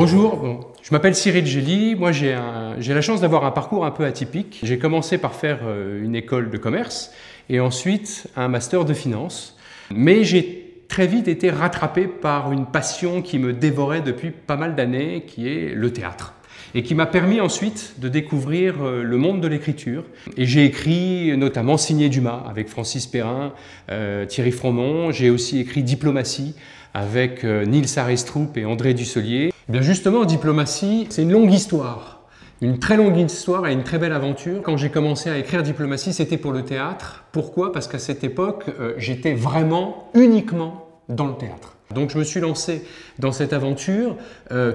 Bonjour, je m'appelle Cyril Gély. Moi j'ai la chance d'avoir un parcours un peu atypique. J'ai commencé par faire une école de commerce et ensuite un master de finance. Mais j'ai très vite été rattrapé par une passion qui me dévorait depuis pas mal d'années, qui est le théâtre. Et qui m'a permis ensuite de découvrir le monde de l'écriture. Et j'ai écrit notamment Signé Dumas avec Francis Perrin, Thierry Fromont. J'ai aussi écrit Diplomatie avec Nils Arestrup et André Dussolier. Et bien justement, Diplomatie, c'est une longue histoire. Une très longue histoire et une très belle aventure. Quand j'ai commencé à écrire Diplomatie, c'était pour le théâtre. Pourquoi? Parce qu'à cette époque, j'étais vraiment uniquement dans le théâtre. Donc je me suis lancé dans cette aventure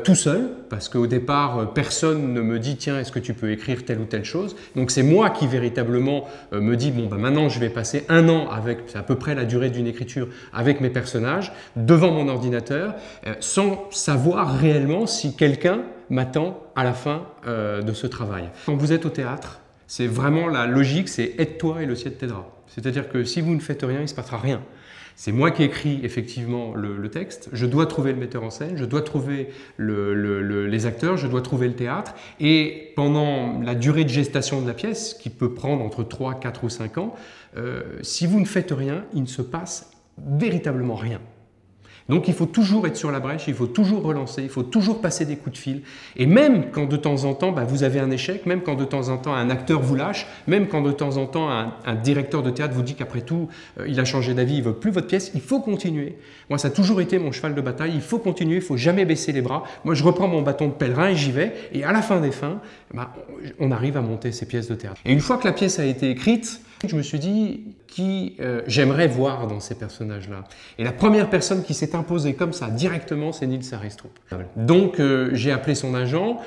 tout seul, parce qu'au départ, personne ne me dit « Tiens, est-ce que tu peux écrire telle ou telle chose ?» Donc c'est moi qui véritablement me dis « Bon, ben maintenant je vais passer un an avec à peu près la durée d'une écriture avec mes personnages, devant mon ordinateur, sans savoir réellement si quelqu'un m'attend à la fin de ce travail. » Quand vous êtes au théâtre, c'est vraiment la logique, c'est « Aide-toi et le ciel t'aidera ». C'est-à-dire que si vous ne faites rien, il ne se passera rien. C'est moi qui écris effectivement le texte, je dois trouver le metteur en scène, je dois trouver les acteurs, je dois trouver le théâtre. Et pendant la durée de gestation de la pièce, qui peut prendre entre 3, 4 ou 5 ans, si vous ne faites rien, il ne se passe véritablement rien. Donc il faut toujours être sur la brèche, il faut toujours relancer, il faut toujours passer des coups de fil. Et même quand de temps en temps vous avez un échec, même quand de temps en temps un acteur vous lâche, même quand de temps en temps un directeur de théâtre vous dit qu'après tout il a changé d'avis, il ne veut plus votre pièce, il faut continuer. Moi ça a toujours été mon cheval de bataille, il faut continuer, il ne faut jamais baisser les bras. Moi je reprends mon bâton de pèlerin et j'y vais. Et à la fin des fins, on arrive à monter ces pièces de théâtre. Et une fois que la pièce a été écrite, je me suis dit qui j'aimerais voir dans ces personnages-là. Et la première personne qui s'est imposée comme ça directement, c'est Nils Arestrup. Donc j'ai appelé son agent,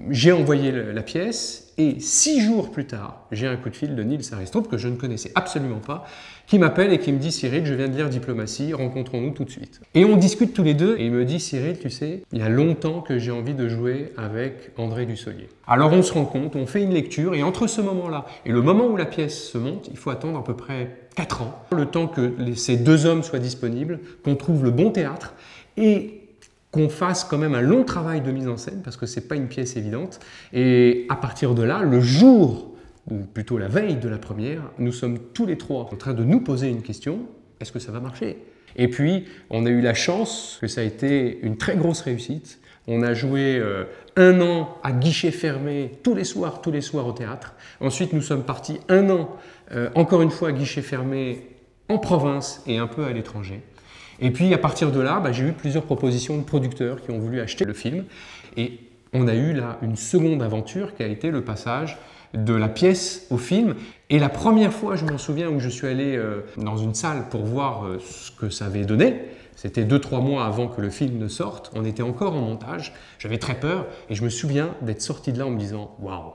j'ai envoyé la pièce et 6 jours plus tard, j'ai un coup de fil de Nils Arestrup que je ne connaissais absolument pas, qui m'appelle et qui me dit « Cyril, je viens de lire Diplomatie, rencontrons-nous tout de suite ». Et on discute tous les deux et il me dit « Cyril, tu sais, il y a longtemps que j'ai envie de jouer avec André Dussolier ». Alors on se rencontre, on fait une lecture et entre ce moment-là et le moment où la pièce se monte, il faut attendre à peu près 4 ans, le temps que ces deux hommes soient disponibles, qu'on trouve le bon théâtre et qu'on fasse quand même un long travail de mise en scène parce que ce n'est pas une pièce évidente. Et à partir de là, le jour, ou plutôt la veille de la première, nous sommes tous les trois en train de nous poser une question, est-ce que ça va marcher? Et puis, on a eu la chance que ça a été une très grosse réussite. On a joué 1 an à guichet fermé tous les soirs au théâtre. Ensuite, nous sommes partis 1 an, encore une fois à guichet fermé en province et un peu à l'étranger. Et puis à partir de là, j'ai eu plusieurs propositions de producteurs qui ont voulu acheter le film. Et on a eu là une seconde aventure qui a été le passage de la pièce au film. Et la première fois, je m'en souviens, où je suis allé dans une salle pour voir ce que ça avait donné, c'était 2-3 mois avant que le film ne sorte, on était encore en montage, j'avais très peur et je me souviens d'être sorti de là en me disant « Waouh !»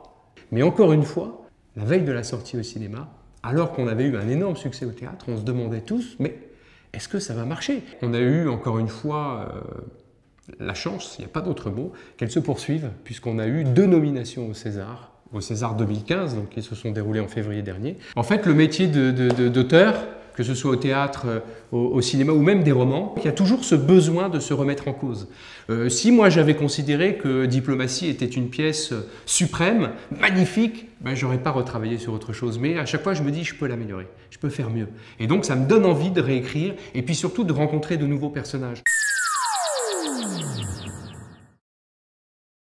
Mais encore une fois, la veille de la sortie au cinéma, alors qu'on avait eu un énorme succès au théâtre, on se demandait tous « Mais est-ce que ça va marcher ?» On a eu encore une fois la chance, il n'y a pas d'autre mot, qu'elle se poursuive puisqu'on a eu 2 nominations au César 2015, donc qui se sont déroulées en février dernier. En fait, le métier d'auteur, que ce soit au théâtre, au cinéma ou même des romans, il y a toujours ce besoin de se remettre en cause. Si moi j'avais considéré que Diplomatie était une pièce suprême, magnifique, je n'aurais pas retravaillé sur autre chose. Mais à chaque fois je me dis je peux l'améliorer, je peux faire mieux. Et donc ça me donne envie de réécrire et puis surtout de rencontrer de nouveaux personnages.